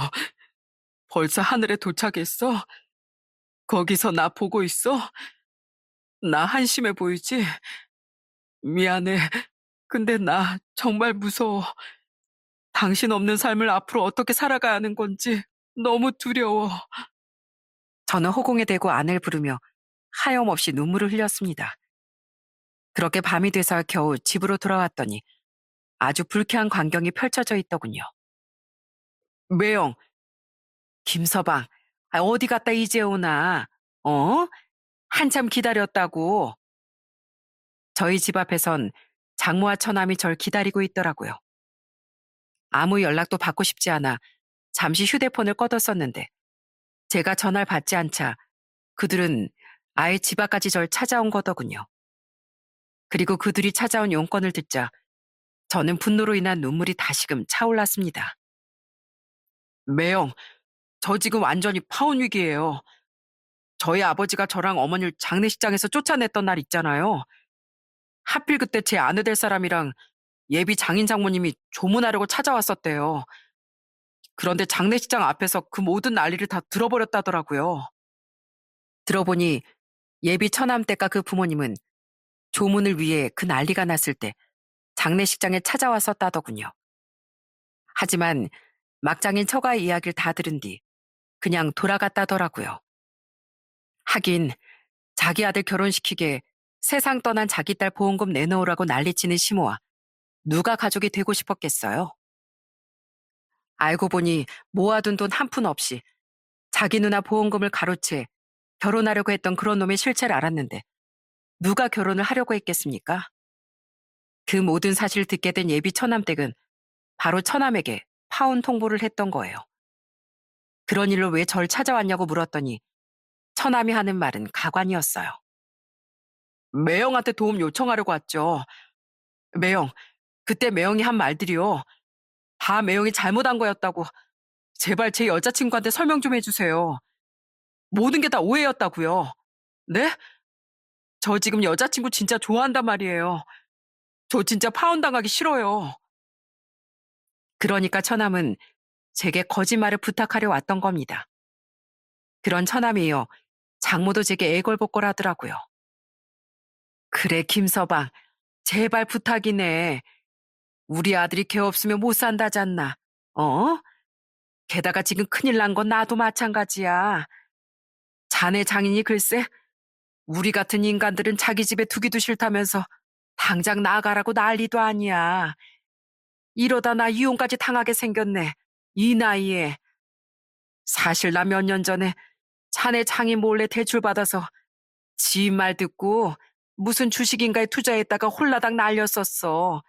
벌써 하늘에 도착했어? 거기서 나 보고 있어? 나 한심해 보이지? 미안해. 근데 나 정말 무서워. 당신 없는 삶을 앞으로 어떻게 살아가야 하는 건지 너무 두려워. 저는 허공에 대고 아내를 부르며 하염없이 눈물을 흘렸습니다. 그렇게 밤이 돼서 겨우 집으로 돌아왔더니 아주 불쾌한 광경이 펼쳐져 있더군요. 매영, 김서방, 어디 갔다 이제 오나? 어? 한참 기다렸다고. 저희 집 앞에선 장모와 처남이 절 기다리고 있더라고요. 아무 연락도 받고 싶지 않아 잠시 휴대폰을 꺼뒀었는데 제가 전화를 받지 않자 그들은 아예 집 앞까지 절 찾아온 거더군요. 그리고 그들이 찾아온 용건을 듣자 저는 분노로 인한 눈물이 다시금 차올랐습니다. 매영, 저 지금 완전히 파혼 위기예요. 저희 아버지가 저랑 어머니를 장례식장에서 쫓아냈던 날 있잖아요. 하필 그때 제 아내 될 사람이랑 예비 장인 장모님이 조문하려고 찾아왔었대요. 그런데 장례식장 앞에서 그 모든 난리를 다 들어버렸다더라고요. 들어보니 예비 처남댁과 그 부모님은 조문을 위해 그 난리가 났을 때 장례식장에 찾아왔었다더군요. 하지만 막장인 처가의 이야기를 다 들은 뒤 그냥 돌아갔다더라고요. 하긴 자기 아들 결혼시키게 세상 떠난 자기 딸 보험금 내놓으라고 난리치는 시모와 누가 가족이 되고 싶었겠어요? 알고 보니 모아둔 돈 한 푼 없이 자기 누나 보험금을 가로채 결혼하려고 했던 그런 놈의 실체를 알았는데 누가 결혼을 하려고 했겠습니까? 그 모든 사실을 듣게 된 예비 처남댁은 바로 처남에게 파혼 통보를 했던 거예요. 그런 일로 왜 절 찾아왔냐고 물었더니 처남이 하는 말은 가관이었어요. 매영한테 도움 요청하려고 왔죠. 매영, 그때 매영이 한 말들이요. 다 매영이 잘못한 거였다고 제발 제 여자친구한테 설명 좀 해주세요. 모든 게 다 오해였다고요. 네? 저 지금 여자친구 진짜 좋아한단 말이에요. 저 진짜 파혼당하기 싫어요. 그러니까 처남은 제게 거짓말을 부탁하려 왔던 겁니다. 그런 처남이요. 장모도 제게 애걸복걸하더라고요. 그래 김서방, 제발 부탁이네. 우리 아들이 걔 없으면 못 산다잖나. 어? 게다가 지금 큰일 난 건 나도 마찬가지야. 자네 장인이 글쎄 우리 같은 인간들은 자기 집에 두기도 싫다면서 당장 나가라고 난리도 아니야. 이러다 나 이혼까지 당하게 생겼네. 이 나이에. 사실 나 몇 년 전에 자네 장인 몰래 대출받아서 지 말 듣고 무슨 주식인가에 투자했다가 홀라당 날렸었어.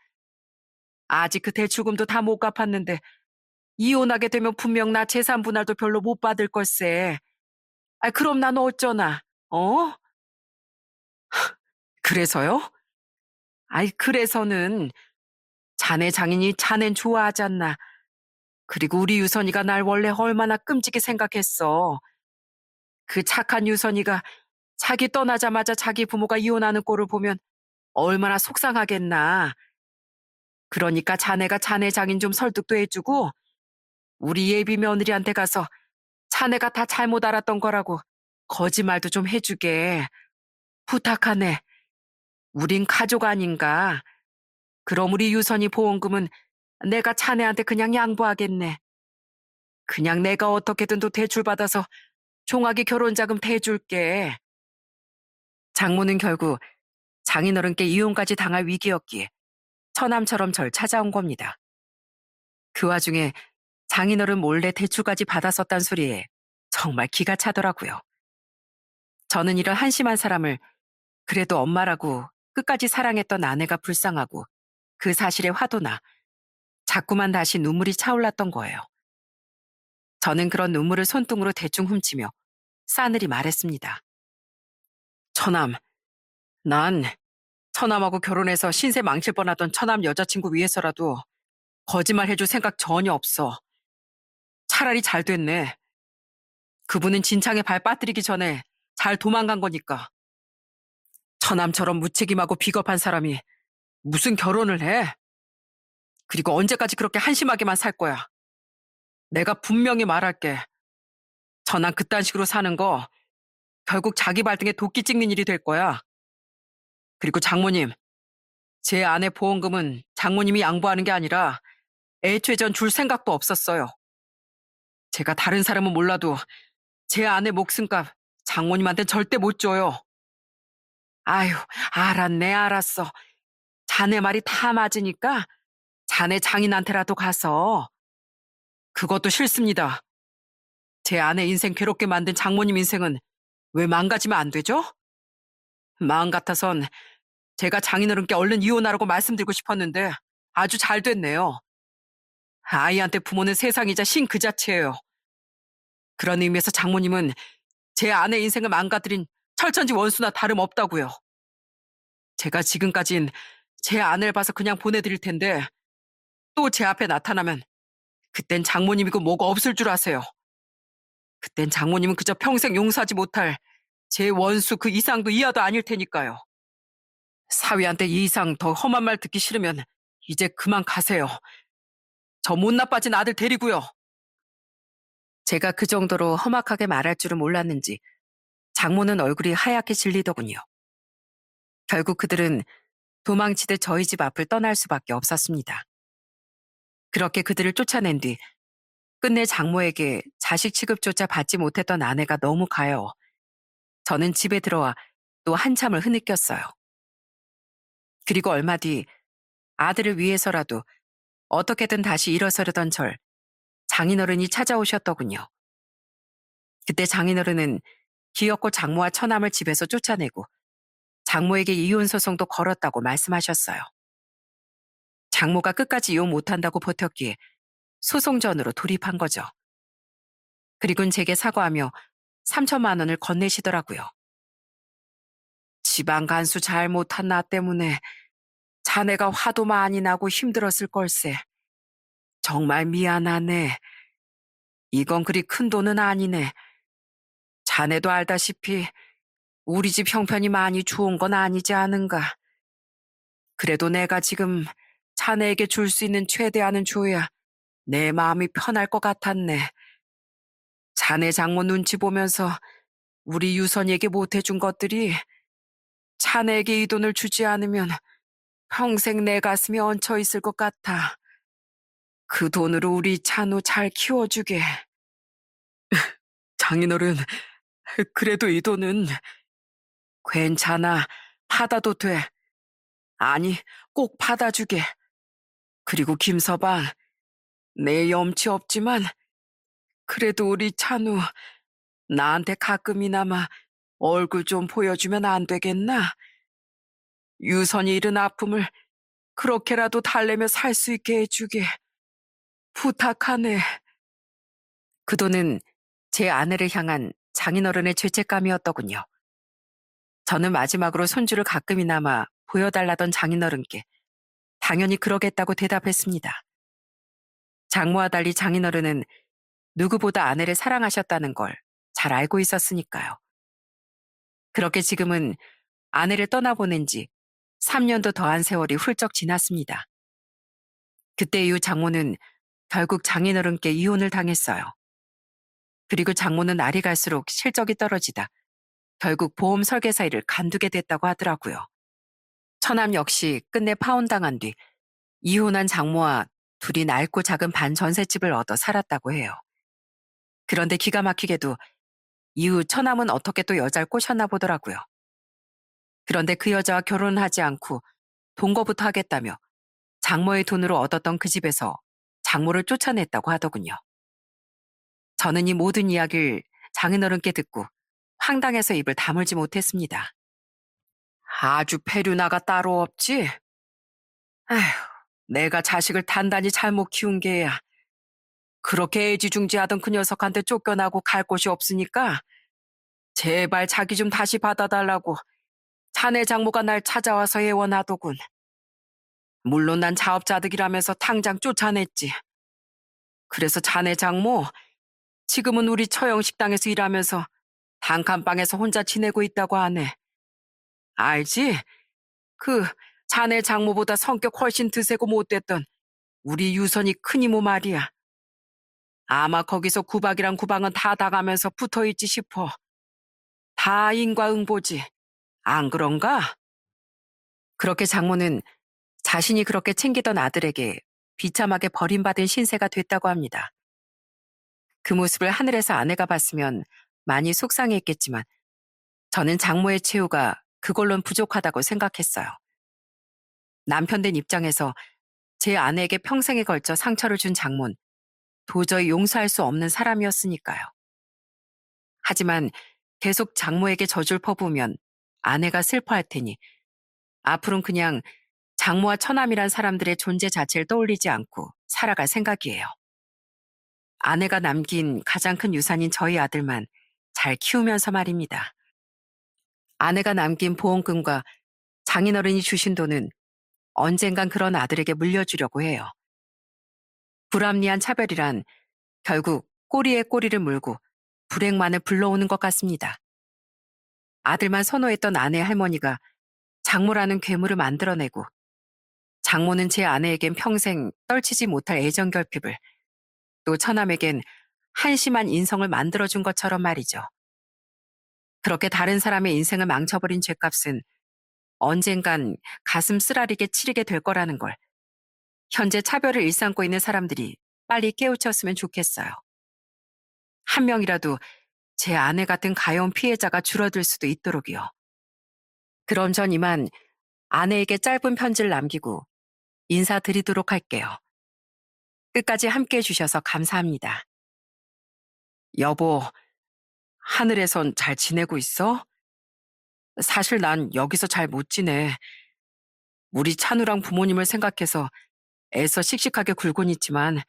아직 그 대출금도 다 못 갚았는데 이혼하게 되면 분명 나 재산 분할도 별로 못 받을 걸세. 아, 그럼 난 어쩌나? 어? 그래서요? 아이, 그래서는 자네 장인이 자넨 좋아하잖나. 그리고 우리 유선이가 날 원래 얼마나 끔찍이 생각했어. 그 착한 유선이가 자기 떠나자마자 자기 부모가 이혼하는 꼴을 보면 얼마나 속상하겠나. 그러니까 자네가 자네 장인 좀 설득도 해주고 우리 예비 며느리한테 가서 자네가 다 잘못 알았던 거라고 거짓말도 좀 해주게. 부탁하네. 우린 가족 아닌가. 그럼 우리 유선이 보험금은 내가 자네한테 그냥 양보하겠네. 그냥 내가 어떻게든 또 대출받아서 종아기 결혼자금 대줄게. 장모는 결국 장인어른께 이혼까지 당할 위기였기에 처남처럼 절 찾아온 겁니다. 그 와중에 장인어른 몰래 대출까지 받았었단 소리에 정말 기가 차더라고요. 저는 이런 한심한 사람을 그래도 엄마라고 끝까지 사랑했던 아내가 불쌍하고 그 사실에 화도 나 자꾸만 다시 눈물이 차올랐던 거예요. 저는 그런 눈물을 손등으로 대충 훔치며 싸늘히 말했습니다. 처남, 난 처남하고 결혼해서 신세 망칠 뻔하던 처남 여자친구 위해서라도 거짓말 해줄 생각 전혀 없어. 차라리 잘 됐네. 그분은 진창에 발 빠뜨리기 전에 잘 도망간 거니까. 처남처럼 무책임하고 비겁한 사람이 무슨 결혼을 해? 그리고 언제까지 그렇게 한심하게만 살 거야? 내가 분명히 말할게. 처남 그딴 식으로 사는 거 결국 자기 발등에 도끼 찍는 일이 될 거야. 그리고 장모님, 제 아내 보험금은 장모님이 양보하는 게 아니라 애초에 전 줄 생각도 없었어요. 제가 다른 사람은 몰라도 제 아내 목숨값 장모님한테 절대 못 줘요. 아유, 알았네, 알았어. 자네 말이 다 맞으니까 자네 장인한테라도 가서. 그것도 싫습니다. 제 아내 인생 괴롭게 만든 장모님 인생은 왜 망가지면 안 되죠? 마음 같아선 제가 장인어른께 얼른 이혼하라고 말씀드리고 싶었는데 아주 잘 됐네요. 아이한테 부모는 세상이자 신 그 자체예요. 그런 의미에서 장모님은 제 아내 인생을 망가뜨린 철천지 원수나 다름없다고요. 제가 지금까진 제 아내를 봐서 그냥 보내드릴 텐데 또 제 앞에 나타나면 그땐 장모님이고 뭐가 없을 줄 아세요. 그땐 장모님은 그저 평생 용서하지 못할 제 원수 그 이상도 이하도 아닐 테니까요. 사위한테 이 이상 더 험한 말 듣기 싫으면 이제 그만 가세요. 저 못 나빠진 아들 데리고요. 제가 그 정도로 험악하게 말할 줄은 몰랐는지 장모는 얼굴이 하얗게 질리더군요. 결국 그들은 도망치듯 저희 집 앞을 떠날 수밖에 없었습니다. 그렇게 그들을 쫓아낸 뒤 끝내 장모에게 자식 취급조차 받지 못했던 아내가 너무 가여워 저는 집에 들어와 또 한참을 흐느꼈어요. 그리고 얼마 뒤 아들을 위해서라도 어떻게든 다시 일어서려던 절 장인어른이 찾아오셨더군요. 그때 장인어른은 기어코 장모와 처남을 집에서 쫓아내고 장모에게 이혼 소송도 걸었다고 말씀하셨어요. 장모가 끝까지 이혼 못한다고 버텼기에 소송전으로 돌입한 거죠. 그리고는 제게 사과하며 3천만 원을 건네시더라고요. 지방 간수 잘 못한 나 때문에 자네가 화도 많이 나고 힘들었을 걸세. 정말 미안하네. 이건 그리 큰 돈은 아니네. 자네도 알다시피 우리 집 형편이 많이 좋은 건 아니지 않은가. 그래도 내가 지금 자네에게 줄 수 있는 최대한은 줘야 내 마음이 편할 것 같았네. 자네 장모 눈치 보면서 우리 유선이에게 못해준 것들이 자네에게 이 돈을 주지 않으면 평생 내 가슴에 얹혀 있을 것 같아. 그 돈으로 우리 찬우 잘 키워주게. 장인어른, 그래도 이 돈은 괜찮아. 받아도 돼. 아니, 꼭 받아주게. 그리고 김서방, 내 염치 없지만 그래도 우리 찬우 나한테 가끔이나마 얼굴 좀 보여주면 안 되겠나? 유선이 잃은 아픔을 그렇게라도 달래며 살 수 있게 해주게. 부탁하네. 그 돈은 제 아내를 향한 장인어른의 죄책감이었더군요. 저는 마지막으로 손주를 가끔이나마 보여달라던 장인어른께 당연히 그러겠다고 대답했습니다. 장모와 달리 장인어른은 누구보다 아내를 사랑하셨다는 걸 잘 알고 있었으니까요. 그렇게 지금은 아내를 떠나보낸 지 3년도 더한 세월이 훌쩍 지났습니다. 그때 이후 장모는 결국 장인어른께 이혼을 당했어요. 그리고 장모는 날이 갈수록 실적이 떨어지다 결국 보험 설계사 일을 간두게 됐다고 하더라고요. 처남 역시 끝내 파혼당한 뒤 이혼한 장모와 둘이 낡고 작은 반전셋집을 얻어 살았다고 해요. 그런데 기가 막히게도 이후 처남은 어떻게 또 여자를 꼬셨나 보더라고요. 그런데 그 여자와 결혼을 하지 않고 동거부터 하겠다며 장모의 돈으로 얻었던 그 집에서 장모를 쫓아냈다고 하더군요. 저는 이 모든 이야기를 장인어른께 듣고 황당해서 입을 다물지 못했습니다. 아주 페류나가 따로 없지? 아휴, 내가 자식을 단단히 잘못 키운 게야. 그렇게 애지중지하던 그 녀석한테 쫓겨나고 갈 곳이 없으니까 제발 자기 좀 다시 받아달라고 자네 장모가 날 찾아와서 애원하더군. 물론 난 자업자득이라면서 당장 쫓아냈지. 그래서 자네 장모 지금은 우리 처형식당에서 일하면서 단칸방에서 혼자 지내고 있다고 하네. 알지? 그 자네 장모보다 성격 훨씬 드세고 못됐던 우리 유선이 큰 이모 말이야. 아마 거기서 구박이랑 구방은 다 당하면서 붙어있지 싶어. 다 인과응보지. 안 그런가? 그렇게 장모는 자신이 그렇게 챙기던 아들에게 비참하게 버림받은 신세가 됐다고 합니다. 그 모습을 하늘에서 아내가 봤으면 많이 속상해했겠지만 저는 장모의 최후가 그걸론 부족하다고 생각했어요. 남편 된 입장에서 제 아내에게 평생에 걸쳐 상처를 준 장모는 도저히 용서할 수 없는 사람이었으니까요. 하지만 계속 장모에게 젖을 퍼부으면 아내가 슬퍼할 테니 앞으로는 그냥 장모와 처남이란 사람들의 존재 자체를 떠올리지 않고 살아갈 생각이에요. 아내가 남긴 가장 큰 유산인 저희 아들만 잘 키우면서 말입니다. 아내가 남긴 보험금과 장인어른이 주신 돈은 언젠간 그런 아들에게 물려주려고 해요. 불합리한 차별이란 결국 꼬리에 꼬리를 물고 불행만을 불러오는 것 같습니다. 아들만 선호했던 아내 할머니가 장모라는 괴물을 만들어내고 장모는 제 아내에겐 평생 떨치지 못할 애정 결핍을, 또 처남에겐 한심한 인성을 만들어준 것처럼 말이죠. 그렇게 다른 사람의 인생을 망쳐버린 죄값은 언젠간 가슴 쓰라리게 치르게 될 거라는 걸 현재 차별을 일삼고 있는 사람들이 빨리 깨우쳤으면 좋겠어요. 한 명이라도 제 아내 같은 가여운 피해자가 줄어들 수도 있도록요. 그럼 전 이만 아내에게 짧은 편지를 남기고 인사드리도록 할게요. 끝까지 함께 해주셔서 감사합니다. 여보, 하늘에선 잘 지내고 있어? 사실 난 여기서 잘 못 지내. 우리 찬우랑 부모님을 생각해서 애써 씩씩하게 굴곤 있지만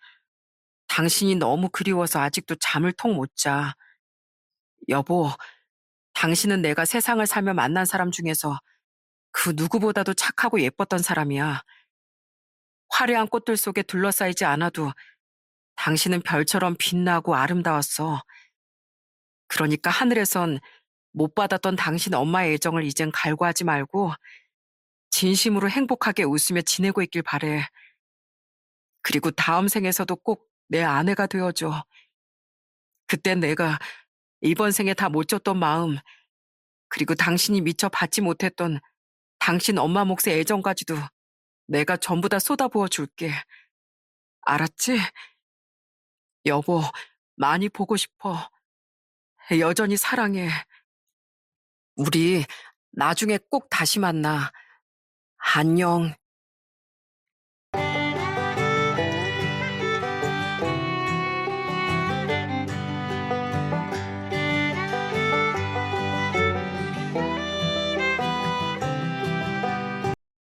당신이 너무 그리워서 아직도 잠을 통 못 자. 여보, 당신은 내가 세상을 살며 만난 사람 중에서 그 누구보다도 착하고 예뻤던 사람이야. 화려한 꽃들 속에 둘러싸이지 않아도 당신은 별처럼 빛나고 아름다웠어. 그러니까 하늘에선 못 받았던 당신 엄마의 애정을 이젠 갈구하지 말고 진심으로 행복하게 웃으며 지내고 있길 바래. 그리고 다음 생에서도 꼭 내 아내가 되어줘. 그땐 내가 이번 생에 다 못 줬던 마음, 그리고 당신이 미처 받지 못했던 당신 엄마 몫의 애정까지도 내가 전부 다 쏟아부어 줄게. 알았지? 여보, 많이 보고 싶어. 여전히 사랑해. 우리 나중에 꼭 다시 만나. 안녕.